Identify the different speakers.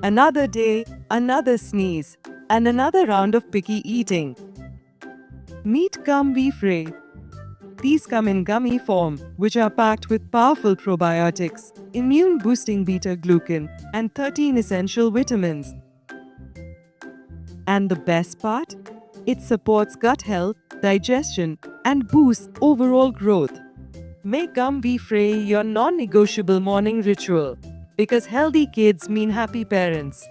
Speaker 1: Another day, another sneeze, and another round of picky eating. Meet Gum Frey. These come in gummy form, which are packed with powerful probiotics, immune-boosting beta-glucan, and 13 essential vitamins. And the best part? It supports gut health, digestion, and boosts overall growth. Make Gum Frey your non-negotiable morning ritual, because healthy kids mean happy parents.